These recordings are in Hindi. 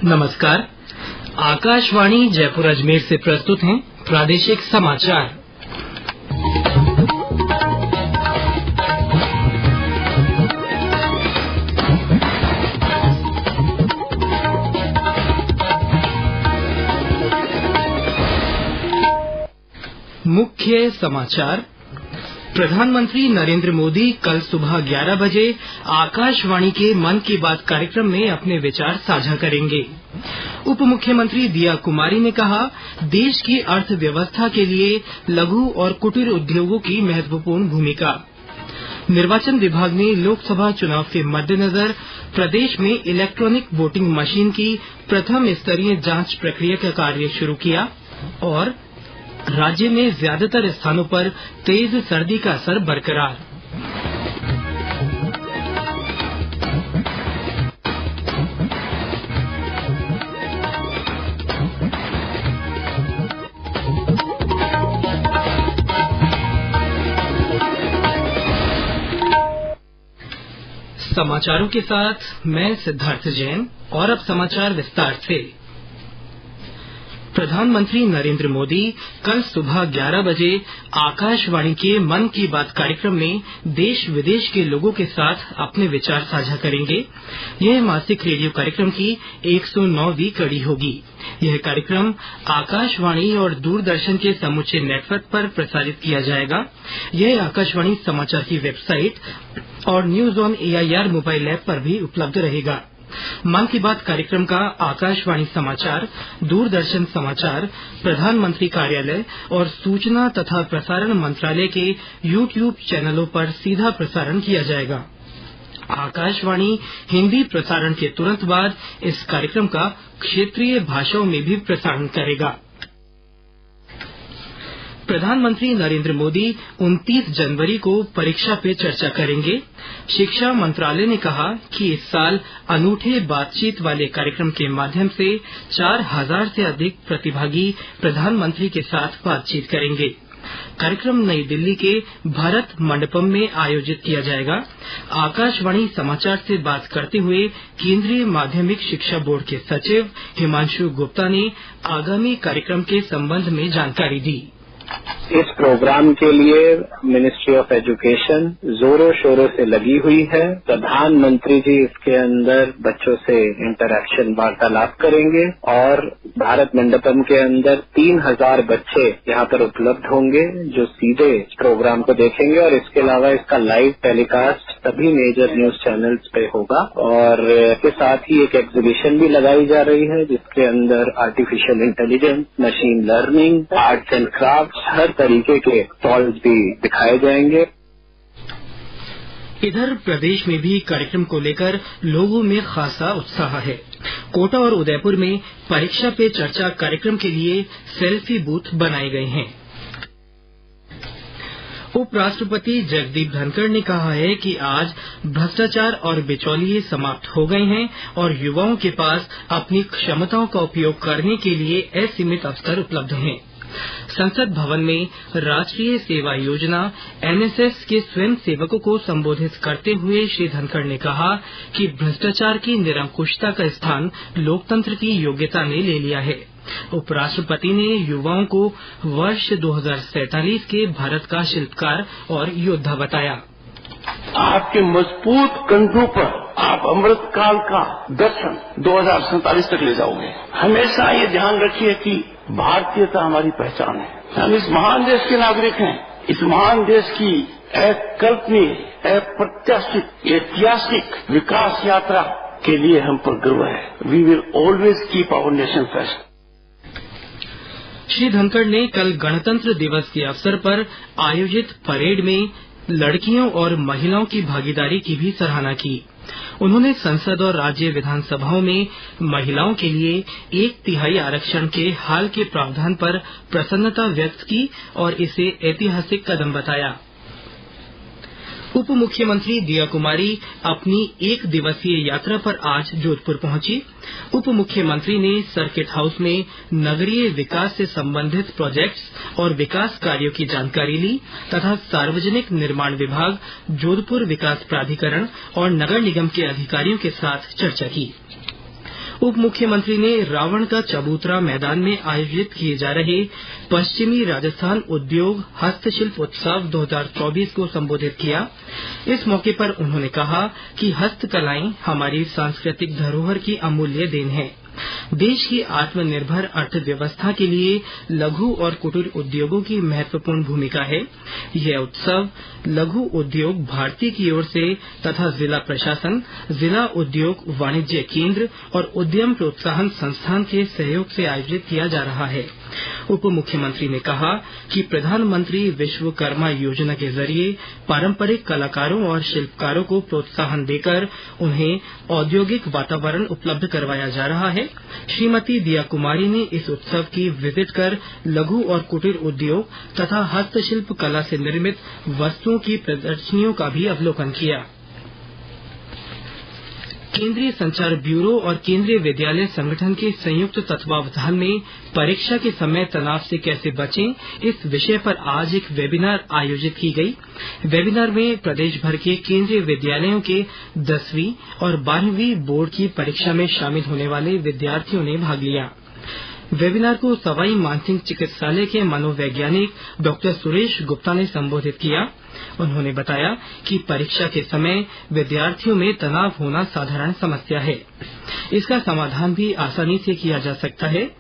नमस्कार। आकाशवाणी जयपुर अजमेर से प्रस्तुत हैं प्रादेशिक समाचार। मुख्य समाचार। प्रधानमंत्री नरेंद्र मोदी कल सुबह 11 बजे आकाशवाणी के मन की बात कार्यक्रम में अपने विचार साझा करेंगे। उप मुख्यमंत्री दिया कुमारी ने कहा, देश की अर्थव्यवस्था के लिए लघु और कुटीर उद्योगों की महत्वपूर्ण भूमिका। निर्वाचन विभाग ने लोकसभा चुनाव के मद्देनजर प्रदेश में इलेक्ट्रॉनिक वोटिंग मशीन की प्रथम स्तरीय जांच प्रक्रिया का कार्य शुरू किया और राज्य में ज्यादातर स्थानों पर तेज सर्दी का असर बरकरार। समाचारों के साथ मैं सिद्धार्थ जैन और अब समाचार विस्तार से। प्रधानमंत्री नरेंद्र मोदी कल सुबह 11 बजे आकाशवाणी के मन की बात कार्यक्रम में देश विदेश के लोगों के साथ अपने विचार साझा करेंगे। यह मासिक रेडियो कार्यक्रम की 109वीं कड़ी होगी। यह कार्यक्रम आकाशवाणी और दूरदर्शन के समूचे नेटवर्क पर प्रसारित किया जाएगा। यह आकाशवाणी समाचार की वेबसाइट और news on AIR mobile app पर भी उपलब्ध रहेगा। मन की बात कार्यक्रम का आकाशवाणी समाचार, दूरदर्शन समाचार, प्रधानमंत्री कार्यालय और सूचना तथा प्रसारण मंत्रालय के YouTube चैनलों पर सीधा प्रसारण किया जाएगा। आकाशवाणी हिंदी प्रसारण के तुरंत बाद इस कार्यक्रम का क्षेत्रीय भाषाओं में भी प्रसारण करेगा। प्रधानमंत्री नरेंद्र मोदी 29 जनवरी को परीक्षा पे चर्चा करेंगे। शिक्षा मंत्रालय ने कहा कि इस साल अनूठे बातचीत वाले कार्यक्रम के माध्यम से 4000 से अधिक प्रतिभागी प्रधानमंत्री के साथ बातचीत करेंगे। कार्यक्रम नई दिल्ली के भारत मंडपम में आयोजित किया जाएगा। आकाशवाणी समाचार से बात करते हुए केंद्रीय माध्यमिक शिक्षा बोर्ड के सचिव हिमांशु गुप्ता ने आगामी कार्यक्रम के संबंध में जानकारी दी। इस प्रोग्राम के लिए मिनिस्ट्री ऑफ एजुकेशन जोरों शोरों से लगी हुई है। प्रधानमंत्री जी इसके अंदर बच्चों से इंटरैक्शन वार्तालाप करेंगे और भारत मंडपम के अंदर 3000 बच्चे यहाँ पर उपलब्ध होंगे जो सीधे प्रोग्राम को देखेंगे और इसके अलावा इसका लाइव टेलीकास्ट सभी मेजर न्यूज चैनल्स पे होगा। और इसके साथ ही एक एग्जीबिशन भी लगाई जा रही है जिसके अंदर artificial intelligence, machine learning, arts and craft, हर तरीके के स्टॉल्स भी दिखाए जाएंगे। इधर प्रदेश में भी कार्यक्रम को लेकर लोगों में खासा उत्साह है। कोटा और उदयपुर में परीक्षा पे चर्चा कार्यक्रम के लिए सेल्फी बूथ बनाए गए हैं। उपराष्ट्रपति जगदीप धनखड़ ने कहा है कि आज भ्रष्टाचार और बिचौलिए समाप्त हो गए हैं और युवाओं के पास अपनी क्षमताओं का उपयोग करने के लिए असीमित अवसर उपलब्ध हैं। संसद भवन में राष्ट्रीय सेवा योजना NSS के स्वयं सेवकों को संबोधित करते हुए श्री धनखड़ ने कहा कि भ्रष्टाचार की निरंकुशता का स्थान लोकतंत्र की योग्यता ने ले लिया है। उपराष्ट्रपति ने युवाओं को वर्ष 2047 के भारत का शिल्पकार और योद्धा बताया। आपके मजबूत कंधों पर आप अमृत काल का दर्शन 2047 तक ले जाओगे। हमेशा ये ध्यान रखिए कि भारतीयता हमारी पहचान है। हम इस महान देश के नागरिक हैं। इस महान देश की अकल्पनीय, अप्रत्याशित, ऐतिहासिक विकास यात्रा के लिए हम पर गर्व है। We will always keep our nation first. Shri Dhankhar ने कल गणतंत्र दिवस के अवसर पर आयोजित परेड में लड़कियों और महिलाओं की भागीदारी की भी सराहना की। उन्होंने संसद और राज्य विधानसभाओं में महिलाओं के लिए 1/3 आरक्षण के हाल के प्रावधान पर प्रसन्नता व्यक्त की और इसे ऐतिहासिक कदम बताया। उप मुख्यमंत्री दिया कुमारी अपनी 1 दिवसीय यात्रा पर आज जोधपुर पहुंची। उप मुख्यमंत्री ने सर्किट हाउस में नगरीय विकास से संबंधित प्रोजेक्ट्स और विकास कार्यों की जानकारी ली तथा सार्वजनिक निर्माण विभाग, जोधपुर विकास प्राधिकरण और नगर निगम के अधिकारियों के साथ चर्चा की। उप मुख्यमंत्री ने रावण का चबूतरा मैदान में आयोजित किए जा रहे पश्चिमी राजस्थान उद्योग हस्तशिल्प उत्सव 2024 को संबोधित किया। इस मौके पर उन्होंने कहा कि हस्तकलाएं हमारी सांस्कृतिक धरोहर की अमूल्य देन है। देश की आत्मनिर्भर अर्थव्यवस्था के लिए लघु और कुटीर उद्योगों की महत्वपूर्ण भूमिका है। यह उत्सव लघु उद्योग भारती की ओर से तथा जिला प्रशासन, जिला उद्योग वाणिज्य केंद्र और उद्यम प्रोत्साहन संस्थान के सहयोग से आयोजित किया जा रहा है। उप मुख्यमंत्री ने कहा कि प्रधानमंत्री विश्वकर्मा योजना के जरिए पारंपरिक कलाकारों और शिल्पकारों को प्रोत्साहन देकर उन्हें औद्योगिक वातावरण उपलब्ध करवाया जा रहा है। श्रीमती दिया कुमारी ने इस उत्सव की विजिट कर लघु और कुटीर उद्योग तथा हस्तशिल्प कला से निर्मित वस्तुओं की प्रदर्शनियों का भी अवलोकन किया। केंद्रीय संचार ब्यूरो और केंद्रीय विद्यालय संगठन के संयुक्त तत्वावधान में परीक्षा के समय तनाव से कैसे बचें, इस विषय पर आज एक वेबिनार आयोजित की गई। वेबिनार में प्रदेश भर के केंद्रीय विद्यालयों के 10वीं और 12वीं बोर्ड की परीक्षा में शामिल होने वाले विद्यार्थियों ने भाग लिया। वेबिनार को सवाई मानसिंह चिकित्सालय के मनोवैज्ञानिक डॉक्टर सुरेश गुप्ता ने संबोधित किया। उन्होंने बताया कि परीक्षा के समय विद्यार्थियों में तनाव होना साधारण समस्या है। इसका समाधान भी आसानी से किया जा सकता है।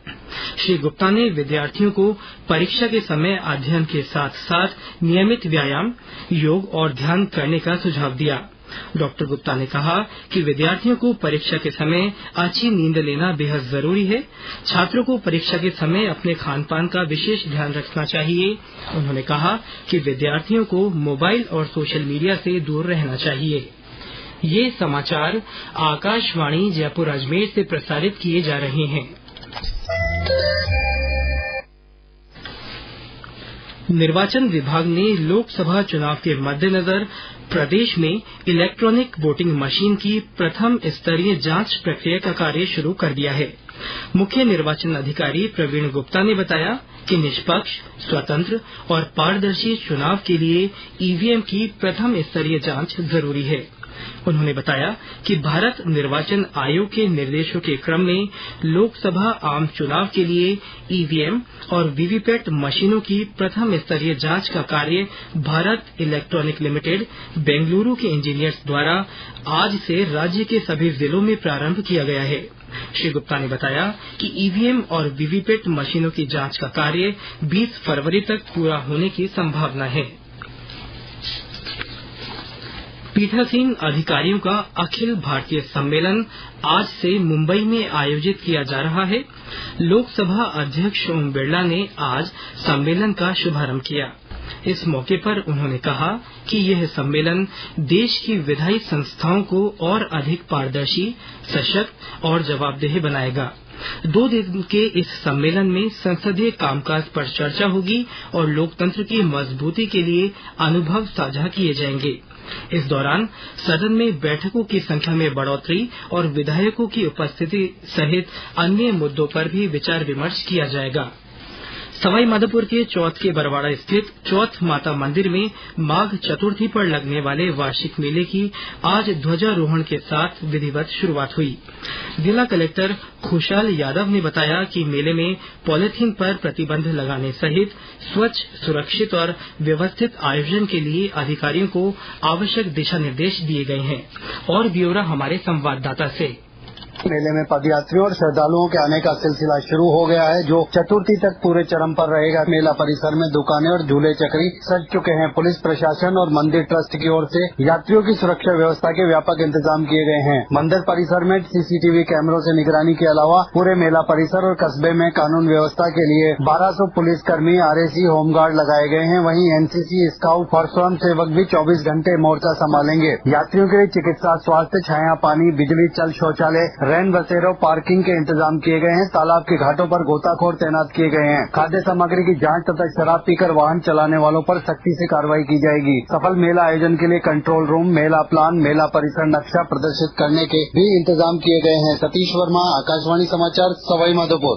श्री गुप्ता ने विद्यार्थियों को परीक्षा के समय अध्ययन के साथ साथ नियमित व्यायाम, योग और ध्यान करने का सुझाव दिया। डॉक्टर गुप्ता ने कहा कि विद्यार्थियों को परीक्षा के समय अच्छी नींद लेना बेहद जरूरी है। छात्रों को परीक्षा के समय अपने खान-पान का विशेष ध्यान रखना चाहिए। उन्होंने कहा कि विद्यार्थियों को मोबाइल और सोशल मीडिया से दूर रहना चाहिए। ये समाचार आकाशवाणी जयपुर अजमेर से प्रसारित किए जा रहे हैं। निर्वाचन विभाग ने लोकसभा चुनाव के मद्देनजर प्रदेश में इलेक्ट्रॉनिक वोटिंग मशीन की प्रथम स्तरीय जांच प्रक्रिया का कार्य शुरू कर दिया है। मुख्य निर्वाचन अधिकारी प्रवीण गुप्ता ने बताया कि निष्पक्ष, स्वतंत्र और पारदर्शी चुनाव के लिए ईवीएम की प्रथम स्तरीय जांच जरूरी है। उन्होंने बताया कि भारत निर्वाचन आयोग के निर्देशों के क्रम में लोकसभा आम चुनाव के लिए ईवीएम और वीवीपैट मशीनों की प्रथम स्तरीय जांच का कार्य भारत इलेक्ट्रॉनिक लिमिटेड बेंगलुरु के इंजीनियर्स द्वारा आज से राज्य के सभी जिलों में प्रारंभ किया गया है। श्री गुप्ता ने बताया कि ईवीएम और वीवीपैट मशीनों की जांच का कार्य 20 फरवरी तक पूरा होने की संभावना है। पीठासीन अधिकारियों का अखिल भारतीय सम्मेलन आज से मुंबई में आयोजित किया जा रहा है। लोकसभा अध्यक्ष ओम बिरला ने आज सम्मेलन का शुभारंभ किया। इस मौके पर उन्होंने कहा कि यह सम्मेलन देश की विधायी संस्थाओं को और अधिक पारदर्शी, सशक्त और जवाबदेह बनाएगा। 2 दिन के इस सम्मेलन में संसदीय कामकाज पर चर्चा होगी और लोकतंत्र की मजबूती के लिए अनुभव साझा किए जाएंगे। इस दौरान सदन में बैठकों की संख्या में बढ़ोतरी और विधायकों की उपस्थिति सहित अन्य मुद्दों पर भी विचार विमर्श किया जाएगा। सवाई माधोपुर के चौथ के बरवाड़ा स्थित चौथ माता मंदिर में माघ चतुर्थी पर लगने वाले वार्षिक मेले की आज ध्वजारोहण के साथ विधिवत शुरुआत हुई। जिला कलेक्टर खुशहाल यादव ने बताया कि मेले में पॉलिथीन पर प्रतिबंध लगाने सहित स्वच्छ, सुरक्षित और व्यवस्थित आयोजन के लिए अधिकारियों को आवश्यक दिशा निर्देश दिए गए हैं। और ब्यौरा हमारे संवाददाता से। मेले में पदयात्रियों और श्रद्धालुओं के आने का सिलसिला शुरू हो गया है, जो चतुर्थी तक पूरे चरम पर रहेगा। मेला परिसर में दुकानें और झूले चक्री सज चुके हैं। पुलिस प्रशासन और मंदिर ट्रस्ट की ओर से यात्रियों की सुरक्षा व्यवस्था के व्यापक इंतजाम किए गए हैं। मंदिर परिसर में सीसीटीवी कैमरों से निगरानी के अलावा पूरे मेला परिसर और कस्बे में कानून व्यवस्था के लिए 1200 पुलिसकर्मी, आरएसी, होमगार्ड लगाए गए हैं। वहीं एनसीसी, स्काउट और स्वयं सेवक भी 24 घंटे मोर्चा संभालेंगे। यात्रियों के लिए चिकित्सा, स्वास्थ्य, छाया, पानी, बिजली, चल शौचालय, रैन बसेरों, पार्किंग के इंतजाम किए गए हैं। तालाब के घाटों पर गोताखोर तैनात किए गए हैं। खाद्य सामग्री की जांच तथा शराब पीकर वाहन चलाने वालों पर सख्ती से कार्रवाई की जाएगी। सफल मेला आयोजन के लिए कंट्रोल रूम, मेला प्लान, मेला परिसर नक्शा प्रदर्शित करने के भी इंतजाम किए गए हैं। सतीश वर्मा, आकाशवाणी समाचार, सवाई माधोपुर।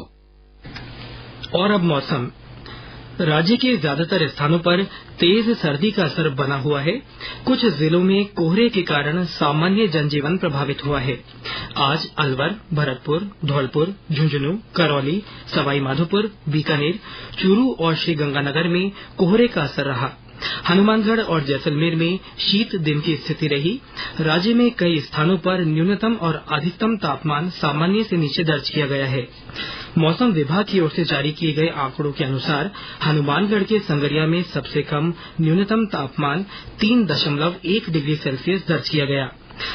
और अब मौसम। राज्य के ज्यादातर स्थानों पर तेज सर्दी का असर बना हुआ है। कुछ जिलों में कोहरे के कारण सामान्य जनजीवन प्रभावित हुआ है। आज अलवर, भरतपुर, धौलपुर, झुंझुनू, करौली, सवाई माधोपुर, बीकानेर, चूरू और श्रीगंगानगर में कोहरे का असर रहा। हनुमानगढ़ और जैसलमेर में शीत दिन की स्थिति रही। राज्य में कई स्थानों पर न्यूनतम और अधिकतम तापमान सामान्य से नीचे दर्ज किया गया है। मौसम विभाग की ओर से जारी किए गए आंकड़ों के अनुसार हनुमानगढ़ के संगरिया में सबसे कम न्यूनतम तापमान 3.1 डिग्री सेल्सियस दर्ज किया गया।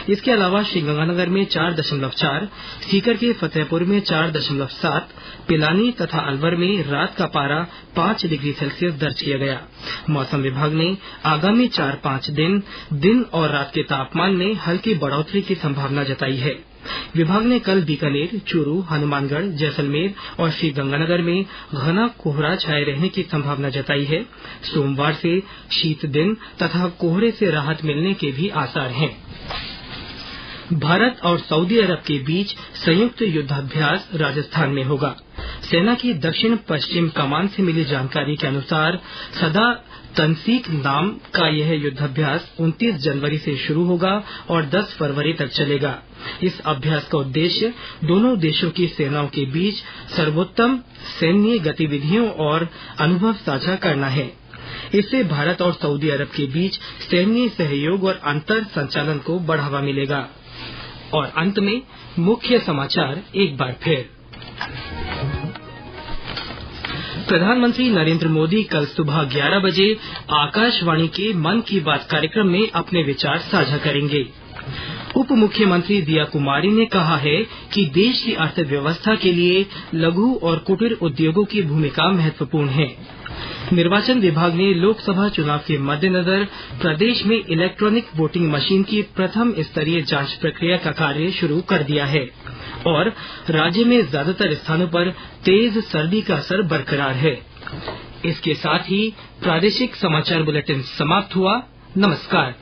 इसके अलावा श्रीगंगानगर में 4.4, सीकर के फतेहपुर में 4.7, पिलानी तथा अलवर में रात का पारा 5 डिग्री सेल्सियस दर्ज किया गया। मौसम विभाग ने आगामी 4-5 दिन और रात के तापमान में हल्की बढ़ोतरी की संभावना जताई है। विभाग ने कल बीकानेर, चूरू, हनुमानगढ़, जैसलमेर और श्रीगंगानगर में घना कोहरा छाये रहने की संभावना जताई है। सोमवार से शीत दिन तथा कोहरे से राहत मिलने के भी आसार हैं। भारत और सऊदी अरब के बीच संयुक्त युद्धाभ्यास राजस्थान में होगा। सेना की दक्षिण पश्चिम कमान से मिली जानकारी के अनुसार सदा तनसीक नाम का यह युद्धाभ्यास 29 जनवरी से शुरू होगा और 10 फरवरी तक चलेगा। इस अभ्यास का उद्देश्य दोनों देशों की सेनाओं के बीच सर्वोत्तम सैन्य गतिविधियों और अनुभव साझा करना है। इससे भारत और सऊदी अरब के बीच सैन्य सहयोग और अंतर संचालन को बढ़ावा मिलेगा। और अंत में मुख्य समाचार एक बार फिर। प्रधानमंत्री नरेंद्र मोदी कल सुबह 11 बजे आकाशवाणी के मन की बात कार्यक्रम में अपने विचार साझा करेंगे। उप मुख्यमंत्री दिया कुमारी ने कहा है कि देश की अर्थव्यवस्था के लिए लघु और कुटीर उद्योगों की भूमिका महत्वपूर्ण है। निर्वाचन विभाग ने लोकसभा चुनाव के मद्देनजर प्रदेश में इलेक्ट्रॉनिक वोटिंग मशीन की प्रथम स्तरीय जांच प्रक्रिया का कार्य शुरू कर दिया है। और राज्य में ज्यादातर स्थानों पर तेज सर्दी का असर बरकरार है। इसके साथ ही प्रादेशिक समाचार बुलेटिन समाप्त हुआ। नमस्कार।